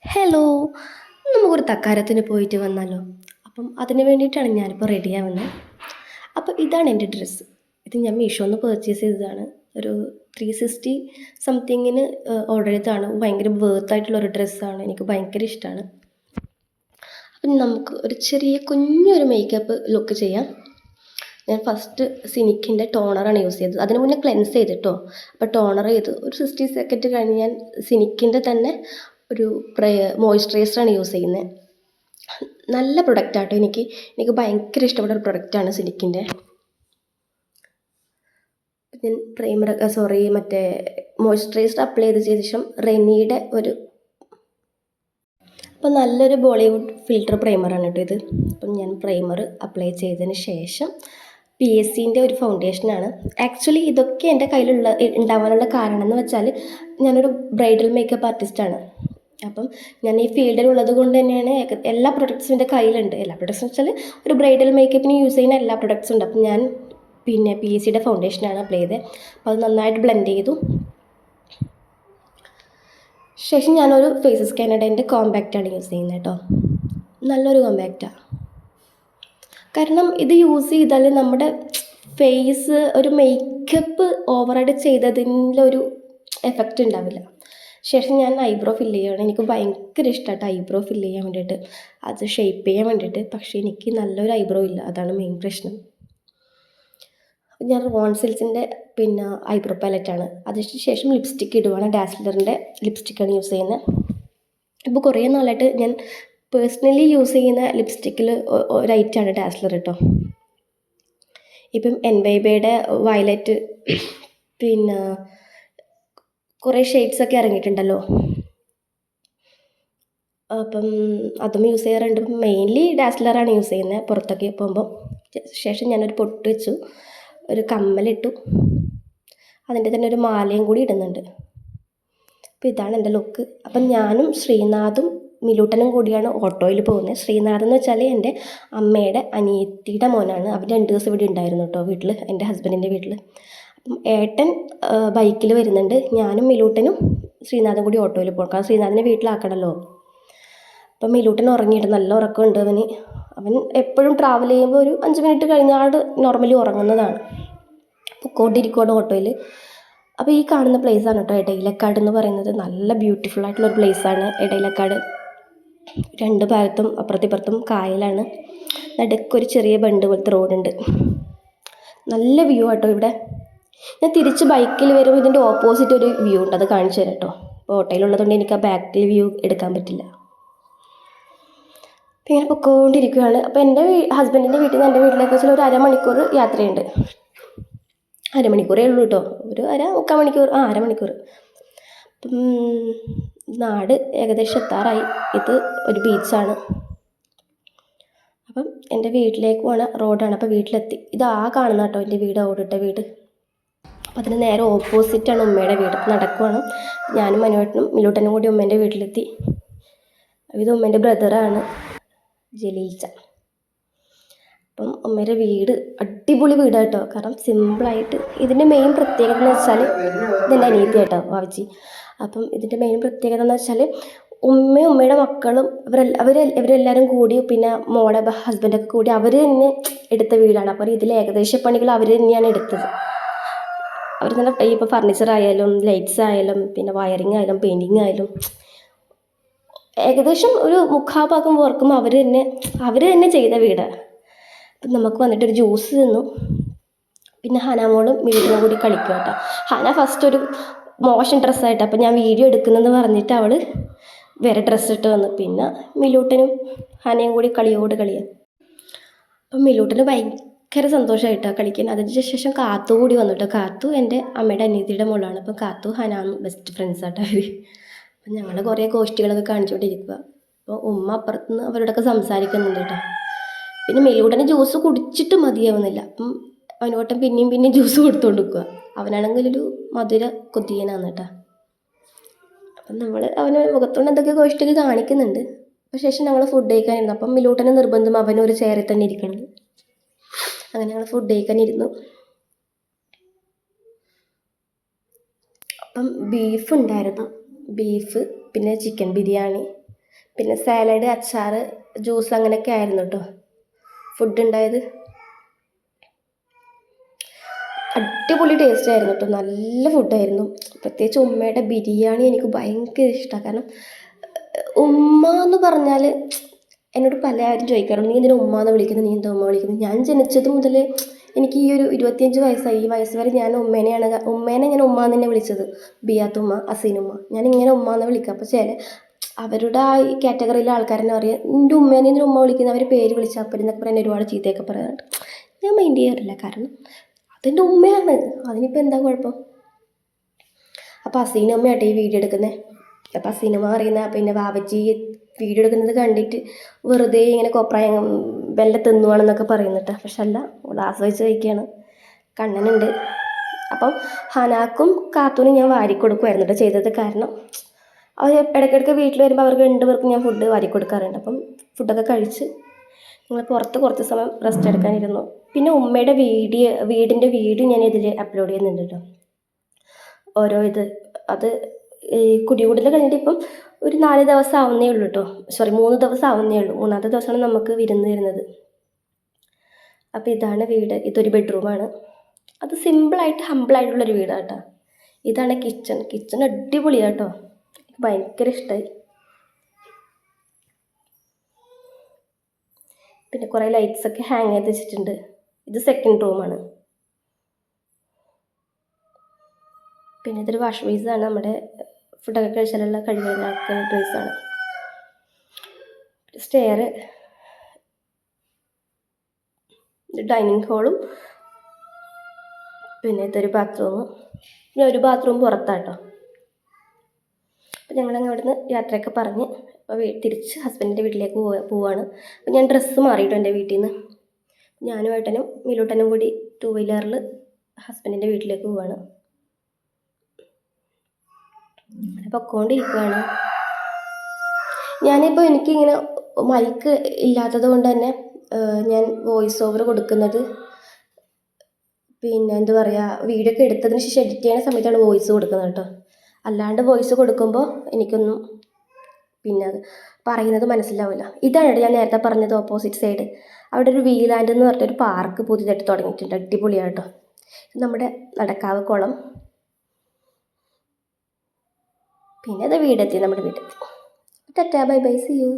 Hello! നമുക്കൊരു തക്കാരത്തിന് പോയിട്ട് വന്നാലോ? അപ്പം അതിന് വേണ്ടിയിട്ടാണ് ഞാനിപ്പോൾ റെഡിയാവുന്നത്. അപ്പോൾ ഇതാണ് എൻ്റെ ഡ്രസ്സ്. ഇത് ഞാൻ മീഷോന്ന് പർച്ചേസ് ചെയ്തതാണ്. ഒരു 360 സംതിങ്ങിന് ഓർഡർ ചെയ്തതാണ്. ഭയങ്കര വേർത്തായിട്ടുള്ളൊരു ഡ്രസ്സാണ്. എനിക്ക് ഭയങ്കര ഇഷ്ടമാണ്. അപ്പം നമുക്ക് ഒരു ചെറിയ കുഞ്ഞൊരു മേക്കപ്പ് ലുക്ക് ചെയ്യാം. ഞാൻ ഫസ്റ്റ് സിനിക്കിൻ്റെ ടോണറാണ് യൂസ് ചെയ്തത്. അതിന് മുന്നേ ക്ലെൻസ് ചെയ്തിട്ടോ. അപ്പോൾ ടോണർ ചെയ്ത് ഒരു 60 സെക്കൻഡ് കഴിഞ്ഞ് ഞാൻ സിനിക്കിൻ്റെ തന്നെ ഒരു മോയ്സ്ചറൈസറാണ് യൂസ് ചെയ്യുന്നത്. നല്ല പ്രൊഡക്റ്റാട്ടോ. എനിക്ക് ഭയങ്കര ഇഷ്ടപ്പെട്ട ഒരു പ്രൊഡക്റ്റാണ് സിനിക്കിൻ്റെ. ഞാൻ മറ്റേ മോയ്സ്ചറൈസർ അപ്ലൈ ചെയ്ത ശേഷം റെനിയുടെ അപ്പോൾ നല്ലൊരു ബോളിവുഡ് ഫിൽറ്റർ പ്രൈമറാണ് കേട്ടോ ഇത്. അപ്പം ഞാൻ പ്രൈമർ അപ്ലൈ ചെയ്തതിന് ശേഷം PSCൻ്റെ ഒരു ഫൗണ്ടേഷനാണ്. ആക്ച്വലി ഇതൊക്കെ എൻ്റെ കയ്യിലുള്ള ഉണ്ടാവാനുള്ള കാരണം എന്ന് വെച്ചാൽ ഞാനൊരു ബ്രൈഡൽ മേക്കപ്പ് ആർട്ടിസ്റ്റാണ്. അപ്പം ഞാൻ ഈ ഫീൽഡിലുള്ളത് കൊണ്ട് തന്നെയാണ് എല്ലാ പ്രൊഡക്ട്സും എൻ്റെ കയ്യിലുണ്ട്. എല്ലാ പ്രൊഡക്ട്സ് വെച്ചാൽ ഒരു ബ്രൈഡൽ മേക്കപ്പിന് യൂസ് ചെയ്യുന്ന എല്ലാ പ്രൊഡക്ട്സും ഉണ്ട്. അപ്പം ഞാൻ PSCയുടെ ഫൗണ്ടേഷനാണ് അപ്ലൈ ചെയ്തത്. അപ്പോൾ അത് നന്നായിട്ട് ബ്ലെൻഡ് ചെയ്തു. ശേഷം ഞാനൊരു ഫേസസ് കാനഡേൻ്റെ കോമ്പാക്റ്റാണ് യൂസ് ചെയ്യുന്നത് കേട്ടോ. നല്ലൊരു കോമ്പാക്റ്റാണ്. കാരണം ഇത് യൂസ് ചെയ്താൽ നമ്മുടെ ഫേസ് ഒരു മേക്കപ്പ് ഓവറായിട്ട് ചെയ്തതിൻ്റെ ഒരു എഫക്റ്റ് ഉണ്ടാവില്ല. ശേഷം ഞാൻ ഐബ്രോ ഫില്ല് ചെയ്യുകയാണ്. എനിക്ക് ഭയങ്കര ഇഷ്ടമായിട്ട് ഐബ്രോ ഫില്ല് ചെയ്യാൻ വേണ്ടിയിട്ട്, അത് ഷേപ്പ് ചെയ്യാൻ വേണ്ടിയിട്ട്. പക്ഷേ എനിക്ക് നല്ലൊരു ഐബ്രോ ഇല്ല, അതാണ് മെയിൻ പ്രശ്നം. ഞാൻ റോൺസിൽസിൻ്റെ ഐബ്രോ പാലറ്റാണ്. അതിന് ശേഷം ലിപ്സ്റ്റിക്ക് ഇടുവാണ്. ഡാസ്ലറിൻ്റെ ലിപ്സ്റ്റിക്കാണ് യൂസ് ചെയ്യുന്നത്. ഇപ്പോൾ കുറേ നാളായിട്ട് ഞാൻ പേഴ്സണലി യൂസ് ചെയ്യുന്ന ലിപ്സ്റ്റിക്കിൽ ഒരു ഐറ്റമാണ് ഡാസ്ലർ കേട്ടോ. ഇപ്പം NYBയുടെ വയലറ്റ് കുറേ ഷെയ്ഡ്സൊക്കെ ഇറങ്ങിയിട്ടുണ്ടല്ലോ. അപ്പം അതും യൂസ് ചെയ്യാറുണ്ട്. മെയിൻലി ഡാസ്ലറാണ് യൂസ് ചെയ്യുന്നത് പുറത്തൊക്കെ പോകുമ്പോൾ. ശേഷം ഞാനൊരു പൊട്ട് വെച്ചു, ഒരു കമ്മലിട്ടു, അതിൻ്റെ തന്നെ ഒരു മാലയും കൂടി ഇടുന്നുണ്ട്. അപ്പോൾ ഇതാണ് എൻ്റെ ലുക്ക്. അപ്പം ഞാനും ശ്രീനാഥും മിലൂട്ടനും കൂടിയാണ് ഓട്ടോയിൽ പോകുന്നത്. ശ്രീനാഥ് എന്ന് വെച്ചാൽ എൻ്റെ അമ്മയുടെ അനിയത്തിയുടെ മോനാണ്. അവർ 2 ദിവസം ഇവിടെ ഉണ്ടായിരുന്നു കേട്ടോ, വീട്ടിൽ, എൻ്റെ ഹസ്ബൻഡിൻ്റെ വീട്ടിൽ. അപ്പം ഏട്ടൻ ബൈക്കിൽ വരുന്നുണ്ട്. ഞാനും മിലൂട്ടനും ശ്രീനാഥും കൂടി ഓട്ടോയിൽ പോകും. കാരണം ശ്രീനാഥിനെ വീട്ടിലാക്കണമല്ലോ. അപ്പം മിലൂട്ടൻ ഉറങ്ങിയിട്ട് നല്ല ഉറക്കമുണ്ട് അവൻ എപ്പോഴും ട്രാവൽ ചെയ്യുമ്പോൾ ഒരു 5 മിനിറ്റ് കഴിഞ്ഞാൽ നോർമലി ഉറങ്ങുന്നതാണ്. പൊക്കോണ്ടിരിക്കുകയാണ് ഓട്ടോയിൽ. അപ്പോൾ ഈ കാണുന്ന പ്ലേസാണ് കേട്ടോ എടയിലക്കാട് എന്ന് പറയുന്നത്. നല്ല ബ്യൂട്ടിഫുൾ ആയിട്ടുള്ളൊരു പ്ലേസാണ് എടയിലക്കാട്. 2 ഭാഗത്തും അപ്പുറത്തിപ്പുറത്തും കായലാണ്. നടുക്കൊരു ചെറിയ ബണ്ട് പോലത്തെ റോഡുണ്ട്. നല്ല വ്യൂ ആട്ടോ ഇവിടെ. ഞാൻ തിരിച്ച് ബൈക്കിൽ വരുമ്പോൾ ഇതിൻ്റെ ഓപ്പോസിറ്റ് ഒരു വ്യൂ ഉണ്ട്, അത് കാണിച്ചു തരാം കേട്ടോ. അപ്പോൾ ഓട്ടോയിലുള്ളതുകൊണ്ട് എനിക്ക് ആ ബാക്കിൽ വ്യൂ എടുക്കാൻ പറ്റില്ല. അപ്പോൾ ഇങ്ങനെ പൊക്കോണ്ടിരിക്കുകയാണ്. അപ്പോൾ എൻ്റെ ഹസ്ബൻഡിൻ്റെ വീട്ടിൽ നിന്ന് എൻ്റെ വീട്ടിലേക്ക് വെച്ചാൽ ഒരു അരമണിക്കൂർ യാത്രയുണ്ട്. അരമണിക്കൂറേ ഉള്ളൂ കേട്ടോ, ഒരു മുക്കാൽ മണിക്കൂർ, അരമണിക്കൂർ. അപ്പം നാട് ഏകദേശം എത്താറായി. ഇത് ഒരു ബീച്ചാണ്. അപ്പം എൻ്റെ വീട്ടിലേക്ക് പോണ റോഡാണ്. അപ്പോൾ വീട്ടിലെത്തി. ഇത് കാണുന്ന കേട്ടോ എൻ്റെ വീട്, ഓടിട്ട വീട്. അപ്പോൾ അതിന് നേരെ ഓപ്പോസിറ്റാണ് ഉമ്മയുടെ വീട്. നടക്കുവാണ്. ഞാനും മനുവേട്ടനും മിലൂട്ടനും കൂടി ഉമ്മേൻ്റെ വീട്ടിലെത്തി. ഇത് ഉമ്മേൻ്റെ ബ്രദറാണ് ജലീൽച്ച. അപ്പം ഉമ്മയുടെ വീട് അടിപൊളി വീടാണ് കേട്ടോ. കാരണം സിമ്പിളായിട്ട്, ഇതിൻ്റെ മെയിൻ പ്രത്യേകത എന്ന് വെച്ചാൽ, ഇതെൻ്റെ അനിയത്തി കേട്ടോ വാവിച്ചി. അപ്പം ഇതിൻ്റെ മെയിൻ പ്രത്യേകത എന്ന് വെച്ചാൽ ഉമ്മയും ഉമ്മയുടെ മക്കളും ഇവരെല്ലാവരും കൂടി, പിന്നെ മോളെ ഹസ്ബൻഡൊക്കെ കൂടി അവർ തന്നെ എടുത്ത വീടാണ്. അപ്പോൾ ഇതിൽ ഏകദേശ പണികൾ അവർ തന്നെയാണ് എടുത്തത്. അവർ തന്നെ ഇപ്പോൾ ഫർണിച്ചർ ആയാലും ലൈറ്റ്സ് ആയാലും പിന്നെ വയറിങ് ആയാലും പെയിൻറ്റിങ് ആയാലും ഏകദേശം ഒരു 3/4 ഭാഗം വർക്കും അവർ തന്നെ ചെയ്ത വീടാണ്. അപ്പം നമുക്ക് വന്നിട്ടൊരു ജ്യൂസ് തന്നു. പിന്നെ ഹനാമോളും മിലൂട്ടനും കൂടി കളിക്കുക കേട്ടോ. ഹന ഫസ്റ്റ് ഒരു മോശം ഡ്രസ്സായിട്ട്, അപ്പം ഞാൻ വീഡിയോ എടുക്കുന്നെന്ന് പറഞ്ഞിട്ട് അവൾ വേറെ ഡ്രസ്സ് ഇട്ട് വന്നു. പിന്നെ മിലൂട്ടനും ഹനയും കൂടി കളിയാണ്. അപ്പം മിലൂട്ടന് ഭയങ്കര സന്തോഷമായിട്ടാണ് കളിക്കാൻ. അതിന് ശേഷം കാത്തു കൂടി വന്നു കേട്ടോ. കാത്തു എൻ്റെ അമ്മയുടെ അനിയത്തിയുടെ മോളാണ്. അപ്പം കാത്തു ഹനാന്നും ബെസ്റ്റ് ഫ്രണ്ട്സാട്ടോ അവർ. അപ്പം ഞങ്ങൾ കുറേ ഗോഷ്ഠികളൊക്കെ കാണിച്ചുകൊണ്ടിരിക്കുക. അപ്പോൾ ഉമ്മ അപ്പുറത്തുനിന്ന് അവരോടൊക്കെ സംസാരിക്കുന്നുണ്ട് കേട്ടോ. പിന്നെ മിലൂട്ടന് ജ്യൂസ് കുടിച്ചിട്ട് മതിയാവുന്നില്ല. അപ്പം അവനോട്ടം പിന്നെയും ജ്യൂസ് കൊടുത്തുകൊണ്ട് നിൽക്കുക. അവനാണെങ്കിൽ ഒരു മധുര കൊതിയനാണ് കേട്ടോ. അപ്പം അവന് മുഖത്തോണ്ട് എന്തൊക്കെ ഗോഷ്ഠിക്ക് കാണിക്കുന്നുണ്ട്. അപ്പോൾ ശേഷം ഞങ്ങൾ ഫുഡ് കഴിക്കാനിരുന്നു. അപ്പം മിലൂട്ടന് നിർബന്ധം അവനൊരു ചെയറിൽ തന്നെ ഇരിക്കണം. അങ്ങനെ ഞങ്ങൾ ഫുഡ് കഴിക്കാനിരുന്നു. അപ്പം ബീഫ് ഉണ്ടായിരുന്നു. ബീഫ്, പിന്നെ ചിക്കൻ ബിരിയാണി, പിന്നെ സാലഡ്, അച്ചാർ, ജ്യൂസ് അങ്ങനെയൊക്കെ ആയിരുന്നു കേട്ടോ ഫുഡ് ഉണ്ടായത്. അടിപൊളി ടേസ്റ്റ് ആയിരുന്നു കേട്ടോ, നല്ല ഫുഡായിരുന്നു. പ്രത്യേകിച്ച് ഉമ്മയുടെ ബിരിയാണി എനിക്ക് ഭയങ്കര ഇഷ്ടമാണ്. കാരണം ഉമ്മ എന്ന് പറഞ്ഞാൽ എന്നോട് പലരും ചോദിക്കാറുണ്ട്, നീ എന്തിനാ ഉമ്മ എന്ന് വിളിക്കുന്നത്, നീ എന്താ ഉമ്മ വിളിക്കുന്നത്. ഞാൻ ജനിച്ചത് മുതൽ എനിക്ക് ഈ ഒരു 25 വയസ്സായി, ഈ വയസ്സ് വരെ ഞാൻ ഉമ്മേനെ ഞാൻ ഉമ്മ എന്ന് തന്നെ വിളിച്ചത്. ബിയാത്തുമ്മ, അസീനുമ്മ, ഞാൻ ഇങ്ങനെ ഉമ്മ എന്ന് വിളിക്കുക. അപ്പോൾ ചില അവരുടെ ആ ഈ കാറ്റഗറിയിലെ ആൾക്കാരെന്നെ പറയാം, നിൻ്റെ ഉമ്മേനെ എന്തിനാ ഉമ്മ വിളിക്കുന്നത്, അവർ പേര് വിളിച്ചാൽ അപ്പം എന്നൊക്കെ പറയാൻ ഒരുപാട് ചീത്തയൊക്കെ പറയാറുണ്ട്. ഞാൻ മൈൻഡ് ചെയ്യാറില്ല, കാരണം അതെൻ്റെ ഉമ്മയാണ്, അതിനിപ്പോൾ എന്താ കുഴപ്പം. അപ്പോൾ അസീനമ്മയാട്ടെ ഈ വീഡിയോ എടുക്കുന്നത്. അപ്പോൾ അസീനമ്മ പറയുന്ന പിന്നെ വാവച്ചി വീഡിയോ എടുക്കുന്നത് കണ്ടിട്ട് വെറുതെ ഇങ്ങനെ കൊപ്രായം വെല്ല തിന്നുവാണെന്നൊക്കെ പറയുന്നുണ്ട്. പക്ഷെ അല്ല, അവൾ ആസ്വദിച്ച് കഴിക്കുകയാണ്. കണ്ണനുണ്ട്. അപ്പം ഹനാക്കും കാത്തൂനും ഞാൻ വാരിക്കൊടുക്കുമായിരുന്നു കേട്ടോ ചെയ്തത്. കാരണം അവർ ഇടയ്ക്കിടയ്ക്ക് വീട്ടിൽ വരുമ്പോൾ അവർക്ക് 2 പേർക്കും ഞാൻ ഫുഡ് വാരിക്കൊടുക്കാറുണ്ട്. അപ്പം ഫുഡൊക്കെ കഴിച്ച് ഞങ്ങൾ പുറത്ത് കുറച്ച് സമയം റെസ്റ്റ് എടുക്കാനിരുന്നു. പിന്നെ ഉമ്മയുടെ വീടിൻ്റെ വീഡിയോ ഞാൻ ഇതിൽ അപ്ലോഡ് ചെയ്യുന്നുണ്ട് കേട്ടോ. ഓരോ അത് ഈ കുടികൂടൽ കഴിഞ്ഞിട്ട് ഇപ്പം ഒരു 4 ദിവസം ആവുന്നേ ഉള്ളൂ കേട്ടോ. 3 ദിവസം ആവുന്നേ ഉള്ളൂ. 3ാമത്തെ ദിവസമാണ് നമുക്ക് വിരുന്ന് വരുന്നത്. അപ്പോൾ ഇതാണ് വീട്. ഇതൊരു ബെഡ്റൂമാണ്. അത് സിമ്പിളായിട്ട് ഹമ്പിളായിട്ടുള്ളൊരു വീടാണ് കേട്ടോ. ഇതാണ് കിച്ചൺ അടിപൊളിയാണ് കേട്ടോ, എനിക്ക് ഭയങ്കര ഇഷ്ടമായി. പിന്നെ കുറേ ലൈറ്റ്സൊക്കെ ഹാങ് ചെയ്ത് വെച്ചിട്ടുണ്ട്. ഇത് സെക്കൻഡ് റൂമാണ്. പിന്നെ ഇതൊരു വാഷ് ബേസാണ്, നമ്മുടെ ഫുഡൊക്കെ കഴിച്ചാലുള്ള കഴുകാനാക്കുന്ന ബേസാണ്. സ്റ്റെയർ, ഡൈനിങ് ഹോളും, പിന്നെ ഇതൊരു ബാത്റൂമും. പിന്നെ ഒരു ബാത്റൂം പുറത്താട്ടോ. അപ്പോൾ ഞങ്ങളങ്ങ് അവിടുന്ന് യാത്രയൊക്കെ പറഞ്ഞ് അപ്പോൾ തിരിച്ച് ഹസ്ബൻഡിൻ്റെ വീട്ടിലേക്ക് പോവാണ്. അപ്പോൾ ഞാൻ ഡ്രസ്സ് മാറിയിട്ടു എൻ്റെ വീട്ടിൽ നിന്ന്. ഞാനും ഏട്ടനും മിലൂട്ടനും കൂടി 2 വീലറിൽ ഹസ്ബൻഡിൻ്റെ വീട്ടിലേക്ക് പോവാണ്. പൊക്കോണ്ടിരിക്കുകയാണ്. ഞാനിപ്പോൾ എനിക്കിങ്ങനെ മൈക്ക് ഇല്ലാത്തത് കൊണ്ട് തന്നെ ഞാൻ വോയിസ് ഓവർ കൊടുക്കുന്നത് പിന്നെ എന്താ പറയുക, വീഡിയോ ഒക്കെ എടുത്തതിന് ശേഷം എഡിറ്റ് ചെയ്യുന്ന സമയത്താണ് വോയിസ് കൊടുക്കുന്നത് കേട്ടോ. അല്ലാണ്ട് വോയിസ് കൊടുക്കുമ്പോൾ എനിക്കൊന്നും പിന്നെ പറയുന്നത് മനസ്സിലാവില്ല. ഇതാണ് ഞാൻ നേരത്തെ പറഞ്ഞത് ഓപ്പോസിറ്റ് സൈഡ്. അവിടെ ഒരു വീലാൻഡ് എന്ന് പറഞ്ഞൊരു പാർക്ക് പുതിയതായിട്ട് തുടങ്ങിയിട്ടുണ്ട്, അടിപൊളിയാണ് കേട്ടോ. നമ്മുടെ നടക്കാവ് കുളം. പിന്നെ അത് വീടെത്തി, നമ്മുടെ വീടെത്തി. Tata, bye bye, see U.